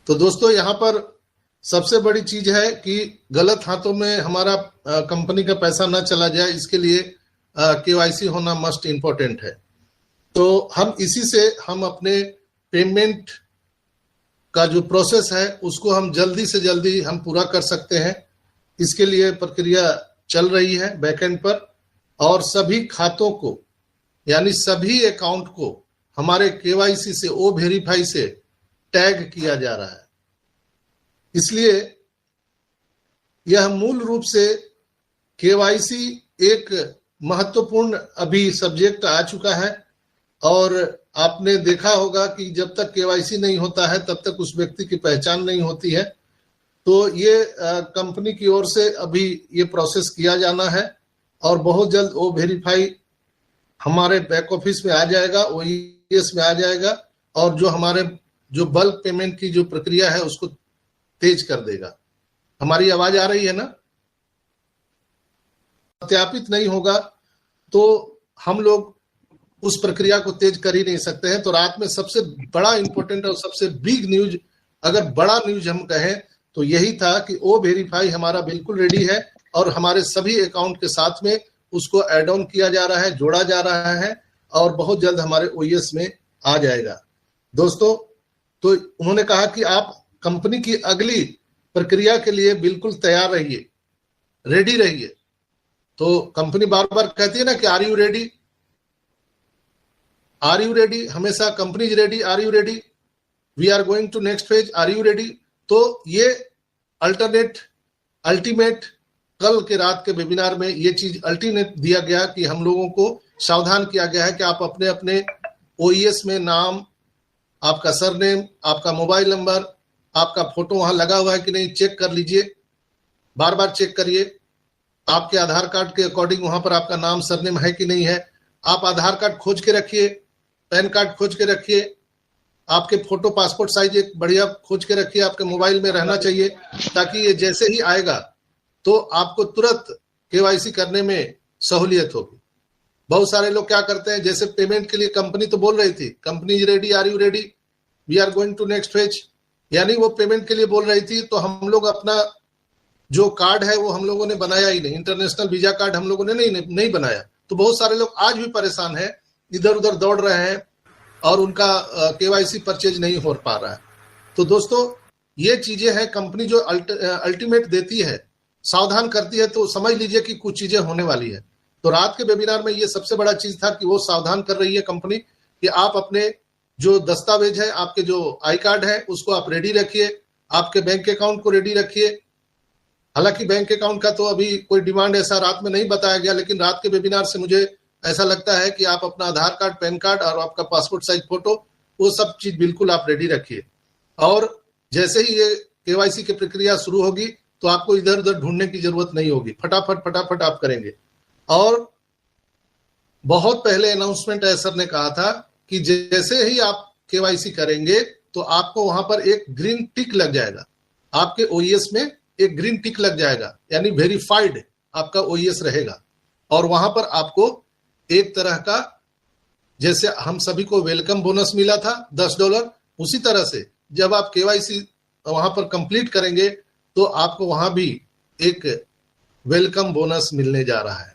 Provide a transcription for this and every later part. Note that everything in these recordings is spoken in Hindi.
तो दोस्तों यहाँ पर सबसे बड़ी चीज है कि गलत हाथों में हमारा कंपनी का पैसा ना चला जाए, इसके लिए केवाईसी होना मस्ट इम्पोर्टेंट है। तो हम इसी से हम अपने पेमेंट का जो प्रोसेस है उसको हम जल्दी से जल्दी हम पूरा कर सकते हैं। इसके लिए प्रक्रिया चल रही है बैकएंड पर, और सभी खातों को यानी सभी अकाउंट को हमारे केवाईसी से ओ वेरीफाई से टैग किया जा रहा है। इसलिए यह मूल रूप से केवाईसी एक महत्वपूर्ण अभी सब्जेक्ट आ चुका है। और आपने देखा होगा कि जब तक केवाईसी नहीं होता है तब तक उस व्यक्ति की पहचान नहीं होती है। तो ये कंपनी की ओर से अभी ये प्रोसेस किया जाना है, और बहुत जल्द ओ वेरीफाई हमारे बैक ऑफिस में आ जाएगा, ओईएस में आ जाएगा, और जो हमारे जो बल्क पेमेंट की जो प्रक्रिया है उसको तेज कर देगा। हमारी आवाज आ रही है ना? सत्यापित नहीं होगा तो हम लोग उस प्रक्रिया को तेज कर ही नहीं सकते हैं। तो रात में सबसे बड़ा इंपॉर्टेंट और सबसे बिग न्यूज, अगर बड़ा न्यूज हम कहें तो यही था कि ओ वेरीफाई हमारा बिल्कुल रेडी है, और हमारे सभी अकाउंट के साथ में उसको ऐड ऑन किया जा रहा है, जोड़ा जा रहा है, और बहुत जल्द हमारे ओईएस में आ जाएगा। दोस्तों, तो उन्होंने कहा कि आप कंपनी की अगली प्रक्रिया के लिए बिल्कुल तैयार रहिए, रेडी रहिए। तो कंपनी बार बार कहती है ना कि are you ready, are you ready, हमेशा company is ready, are you ready, we are going to next phase, are you ready. तो ये अल्टीमेट कल के रात के वेबिनार में ये चीज अल्टीमेट दिया गया कि हम लोगों को सावधान किया गया है कि आप अपने अपने ओईएस में नाम, आपका सरनेम, आपका मोबाइल नंबर, आपका फोटो वहां लगा हुआ है कि नहीं चेक कर लीजिए, बार बार चेक करिए। आपके आधार कार्ड के अकॉर्डिंग वहां पर आपका नाम सरनेम है कि नहीं है। आप आधार कार्ड खोज के रखिए, पैन कार्ड खोज के रखिए, आपके फोटो पासपोर्ट साइज एक बढ़िया खोज के रखिए, आपके मोबाइल में रहना चाहिए, ताकि ये जैसे ही आएगा तो आपको तुरंत केवाईसी करने में सहूलियत होगी। बहुत सारे लोग क्या करते हैं, जैसे पेमेंट के लिए कंपनी तो बोल रही थी company is ready, are you ready, we are going to next phase, यानी वो पेमेंट के लिए बोल रही थी, तो हम लोग अपना जो कार्ड है वो हम लोगों ने बनाया ही नहीं, इंटरनेशनल वीजा कार्ड हम लोगों ने नहीं बनाया। तो बहुत सारे लोग आज भी परेशान है, इधर उधर दौड़ रहे हैं और उनका केवाईसी परचेज नहीं हो पा रहा है। तो दोस्तों, ये चीजें हैं, कंपनी जो अल्टीमेट देती है, सावधान करती है, तो समझ लीजिए कि कुछ चीजें होने वाली है। तो रात के वेबिनार में ये सबसे बड़ा चीज था कि वो सावधान कर रही है कंपनी कि आप अपने जो दस्तावेज है, आपके जो आई कार्ड है उसको आप रेडी रखिए, आपके बैंक अकाउंट को रेडी रखिए। हालांकि बैंक अकाउंट का तो अभी कोई डिमांड ऐसा रात में नहीं बताया गया, लेकिन रात के वेबिनार से मुझे ऐसा लगता है कि आप अपना आधार कार्ड, पैन कार्ड और आपका पासपोर्ट साइज फोटो, वो सब चीज बिल्कुल आप रेडी रखिए। और जैसे ही ये केवाईसी की प्रक्रिया शुरू होगी तो आपको इधर उधर ढूंढने की जरूरत नहीं होगी, फटाफट आप करेंगे। और बहुत पहले अनाउंसमेंट सर ने कहा था कि जैसे ही आप केवाईसी करेंगे तो आपको वहां पर एक ग्रीन टिक लग जाएगा, आपके ओईएस में एक ग्रीन टिक लग जाएगा, यानी वेरीफाइड आपका ओईएस रहेगा। और वहां पर आपको एक तरह का, जैसे हम सभी को वेलकम बोनस मिला था $10, उसी तरह से जब आप केवाईसी वहां पर कंप्लीट करेंगे तो आपको वहां भी एक वेलकम बोनस मिलने जा रहा है।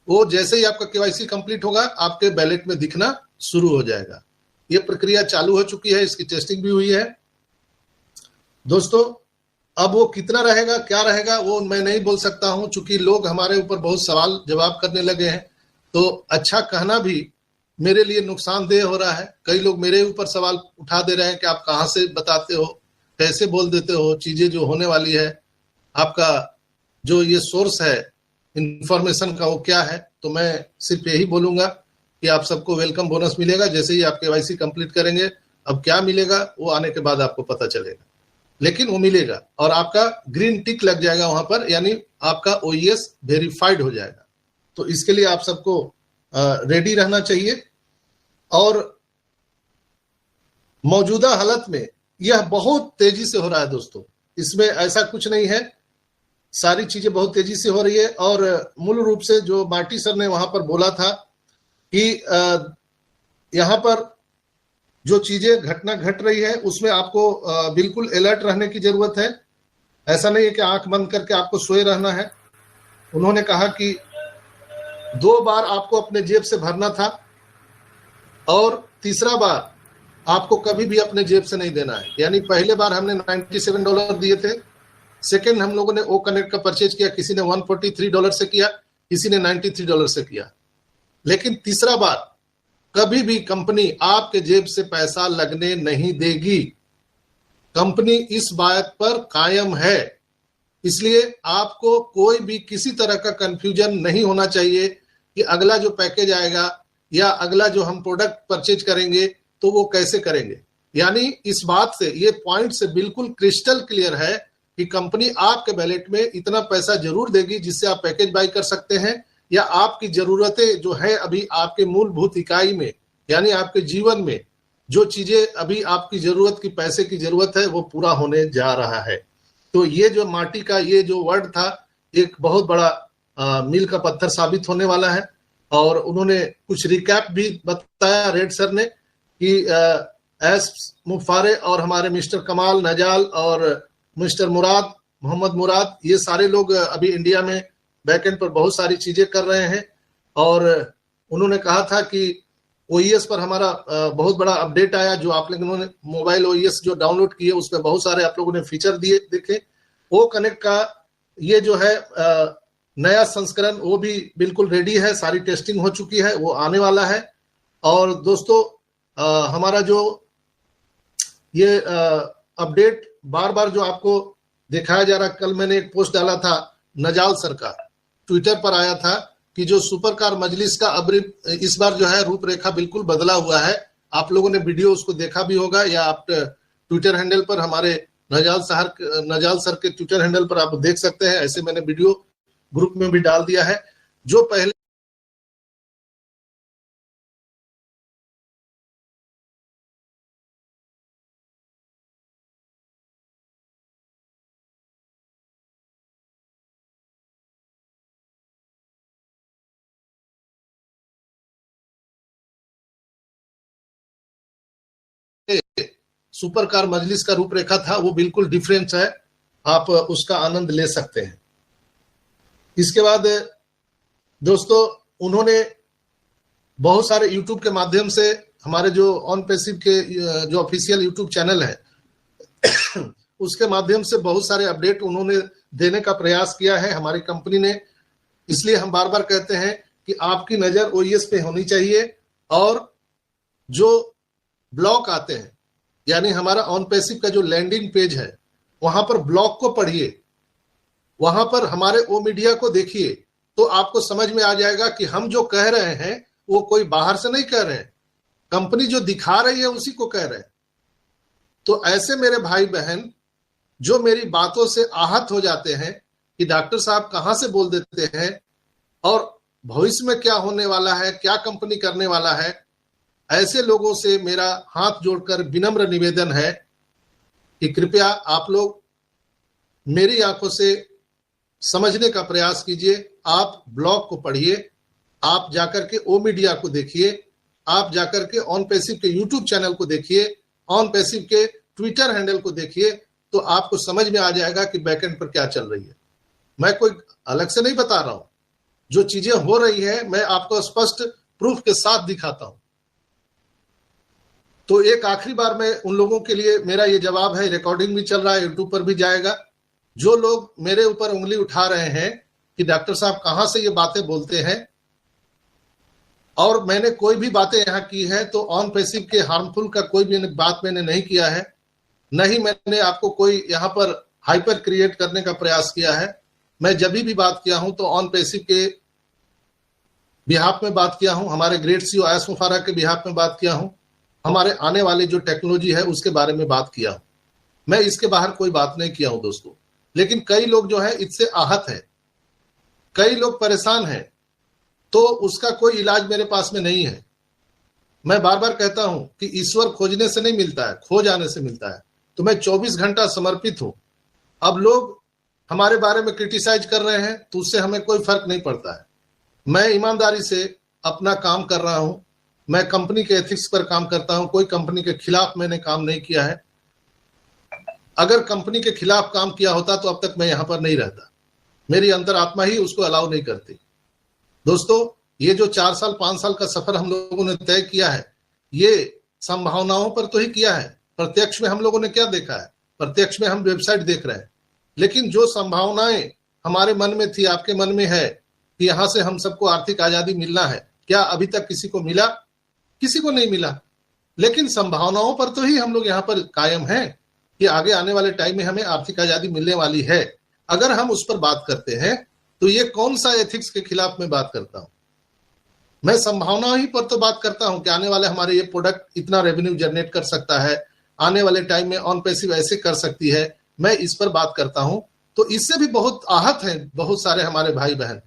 वो जैसे ही आपका केवाईसी कंप्लीट होगा आपके बैलेट में दिखना शुरू हो जाएगा। ये प्रक्रिया चालू हो चुकी है, इसकी टेस्टिंग भी हुई है। दोस्तों, अब वो कितना रहेगा, क्या रहेगा, वो मैं नहीं बोल सकता हूं, चूंकि लोग हमारे ऊपर बहुत सवाल जवाब करने लगे हैं। तो अच्छा कहना भी मेरे लिए नुकसानदेह हो रहा है। कई लोग मेरे ऊपर सवाल उठा दे रहे हैं कि आप कहां से बताते हो, कैसे बोल देते हो चीजें जो होने वाली है, आपका जो ये सोर्स है इंफॉर्मेशन का वो क्या है। तो मैं सिर्फ यही बोलूंगा कि आप सबको वेलकम बोनस मिलेगा जैसे ही आप केवाईसी कंप्लीट करेंगे। अब क्या मिलेगा वो आने के बाद आपको पता चलेगा, लेकिन वो मिलेगा और आपका ग्रीन टिक लग जाएगा वहां पर, यानी आपका ओईएस वेरीफाइड हो जाएगा। तो इसके लिए आप सबको रेडी रहना चाहिए। और मौजूदा हालत में यह बहुत तेजी से हो रहा है दोस्तों, इसमें ऐसा कुछ नहीं है, सारी चीजें बहुत तेजी से हो रही है। और मूल रूप से जो मार्टी सर ने वहां पर बोला था कि यहाँ पर जो चीजें घटना घट रही है उसमें आपको बिल्कुल अलर्ट रहने की जरूरत है। ऐसा नहीं है कि आंख बंद करके आपको सोए रहना है। उन्होंने कहा कि 2 बार आपको अपने जेब से भरना था और तीसरा बार आपको कभी भी अपने जेब से नहीं देना है। यानी पहले बार हमने $97 दिए थे, सेकेंड हम लोगों ने ओ कनेक्ट का परचेज किया, किसी ने $143 से किया, किसी ने $93 से किया। लेकिन तीसरा बार कभी भी कंपनी आपके जेब से पैसा लगने नहीं देगी। कंपनी इस बात पर कायम है। इसलिए आपको कोई भी किसी तरह का कंफ्यूजन नहीं होना चाहिए कि अगला जो पैकेज आएगा या अगला जो हम प्रोडक्ट परचेज करेंगे तो वो कैसे करेंगे। यानी इस बात से, ये पॉइंट से बिल्कुल क्रिस्टल क्लियर है कि कंपनी आपके वैलेट में इतना पैसा जरूर देगी जिससे आप पैकेज बाई कर सकते हैं, या आपकी जरूरतें जो है अभी आपके मूलभूत इकाई में, यानी आपके जीवन में जो चीजें अभी आपकी जरूरत की, पैसे की जरूरत है, वो पूरा होने जा रहा है। तो ये जो माटी का ये जो वर्ड था, एक बहुत बड़ा मील का पत्थर साबित होने वाला है। और उन्होंने कुछ रिकैप भी बताया रेड सर ने कि एस मुफारे और हमारे मिस्टर कमाल नजाल और मिस्टर मुराद, मोहम्मद मुराद, ये सारे लोग अभी इंडिया में बैकएंड पर बहुत सारी चीजें कर रहे हैं। और उन्होंने कहा था कि ओईएस पर हमारा बहुत बड़ा अपडेट आया, जो आप लोगों ने मोबाइल ओईएस जो डाउनलोड किए उसमें बहुत सारे आप लोगों ने फीचर दिए देखे। ओ कनेक्ट का ये जो है नया संस्करण वो भी बिल्कुल रेडी है, सारी टेस्टिंग हो चुकी है, वो आने वाला है। और दोस्तों हमारा जो ये अपडेट बार बार जो आपको दिखाया जा रहा, कल मैंने एक पोस्ट डाला था नजाल सर का, ट्विटर पर आया था कि जो सुपर कार मजलिस का अब इस बार जो है रूपरेखा बिल्कुल बदला हुआ है। आप लोगों ने वीडियो उसको देखा भी होगा, या आप ट्विटर हैंडल पर हमारे नजाल सर के ट्विटर हैंडल पर आप देख सकते हैं। ऐसे मैंने वीडियो ग्रुप में भी डाल दिया है। जो पहले सुपर कार मजलिस का रूपरेखा था वो बिल्कुल डिफरेंट है, आप उसका आनंद ले सकते हैं। इसके बाद दोस्तों उन्होंने बहुत सारे यूट्यूब के माध्यम से, हमारे जो ऑन पैसिव के जो ऑफिशियल यूट्यूब चैनल है उसके माध्यम से बहुत सारे अपडेट उन्होंने देने का प्रयास किया है हमारी कंपनी ने। इसलिए हम बार बार कहते हैं कि आपकी नजर ओईएस पे होनी चाहिए, और जो ब्लॉक आते हैं, यानी हमारा ऑन पैसिव का जो लैंडिंग पेज है, वहां पर ब्लॉग को पढ़िए, वहां पर हमारे ओ मीडिया को देखिए, तो आपको समझ में आ जाएगा कि हम जो कह रहे हैं वो कोई बाहर से नहीं कह रहे हैं, कंपनी जो दिखा रही है उसी को कह रहे हैं। तो ऐसे मेरे भाई बहन जो मेरी बातों से आहत हो जाते हैं कि डॉक्टर साहब कहां से बोल देते हैं और भविष्य में क्या होने वाला है, क्या कंपनी करने वाला है, ऐसे लोगों से मेरा हाथ जोड़कर विनम्र निवेदन है कि कृपया आप लोग मेरी आंखों से समझने का प्रयास कीजिए। आप ब्लॉग को पढ़िए, आप जाकर के ओ मीडिया को देखिए, आप जाकर के ऑन पैसिव के यूट्यूब चैनल को देखिए, ऑन पैसिव के ट्विटर हैंडल को देखिए, तो आपको समझ में आ जाएगा कि बैकएंड पर क्या चल रही है। मैं कोई अलग से नहीं बता रहा हूं, जो चीजें हो रही है मैं आपको स्पष्ट प्रूफ के साथ दिखाता हूं। तो एक आखिरी बार मैं उन लोगों के लिए मेरा ये जवाब है, रिकॉर्डिंग भी चल रहा है, यूट्यूब पर भी जाएगा, जो लोग मेरे ऊपर उंगली उठा रहे हैं कि डॉक्टर साहब कहां से ये बातें बोलते हैं, और मैंने कोई भी बातें यहां की है तो ऑन पैसिव के हार्मफुल का कोई भी बात मैंने नहीं किया है, नहीं मैंने आपको कोई यहां पर हाइपर क्रिएट करने का प्रयास किया है। मैं जब भी बात किया हूं तो ऑन पैसिव के बिहाफ में बात किया हूं, हमारे ग्रेट सीईओ आयस मुफारा के बिहाफ में बात किया हूं, हमारे आने वाले जो टेक्नोलॉजी है उसके बारे में बात किया हूं। मैं इसके बाहर कोई बात नहीं किया हूं दोस्तों। लेकिन कई लोग जो है इससे आहत है, कई लोग परेशान हैं, तो उसका कोई इलाज मेरे पास में नहीं है। मैं बार बार कहता हूं कि ईश्वर खोजने से नहीं मिलता है, खो जाने से मिलता है। तो मैं 24 घंटा समर्पित हूं। अब लोग हमारे बारे में क्रिटिसाइज कर रहे हैं तो उससे हमें कोई फर्क नहीं पड़ता है। मैं ईमानदारी से अपना काम कर रहा हूं, मैं कंपनी के एथिक्स पर काम करता हूं, कोई कंपनी के खिलाफ मैंने काम नहीं किया है। अगर कंपनी के खिलाफ काम किया होता तो अब तक मैं यहां पर नहीं रहता। मेरी अंतरात्मा ही उसको अलाउ नहीं करती। दोस्तों, ये जो 4 साल 5 साल का सफर हम लोगों ने तय किया है, ये संभावनाओं पर तो ही किया है। प्रत्यक्ष में हम लोगों ने क्या देखा है? प्रत्यक्ष में हम वेबसाइट देख रहे हैं, लेकिन जो संभावनाएं हमारे मन में थी, आपके मन में है कि यहां से हम सबको आर्थिक आजादी मिलना है, क्या अभी तक किसी को मिला? किसी को नहीं मिला। लेकिन संभावनाओं पर तो ही हम लोग यहाँ पर कायम हैं कि आगे आने वाले टाइम में हमें आर्थिक आजादी मिलने वाली है। अगर हम उस पर बात करते हैं तो ये कौन सा एथिक्स के खिलाफ मैं बात करता हूं? मैं संभावना ही पर तो बात करता हूं कि आने वाले हमारे ये प्रोडक्ट इतना रेवेन्यू जनरेट कर सकता है, आने वाले टाइम में ऑन पैसिव ऐसे कर सकती है, मैं इस पर बात करता हूं। तो इससे भी बहुत आहत हैं बहुत सारे हमारे भाई बहन।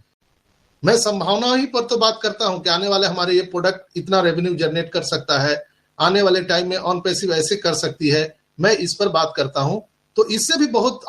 मैं संभावना ही पर तो बात करता हूं कि आने वाले हमारे ये प्रोडक्ट इतना रेवेन्यू जनरेट कर सकता है, आने वाले टाइम में ऑन पैसिव ऐसे कर सकती है, मैं इस पर बात करता हूं। तो इससे भी बहुत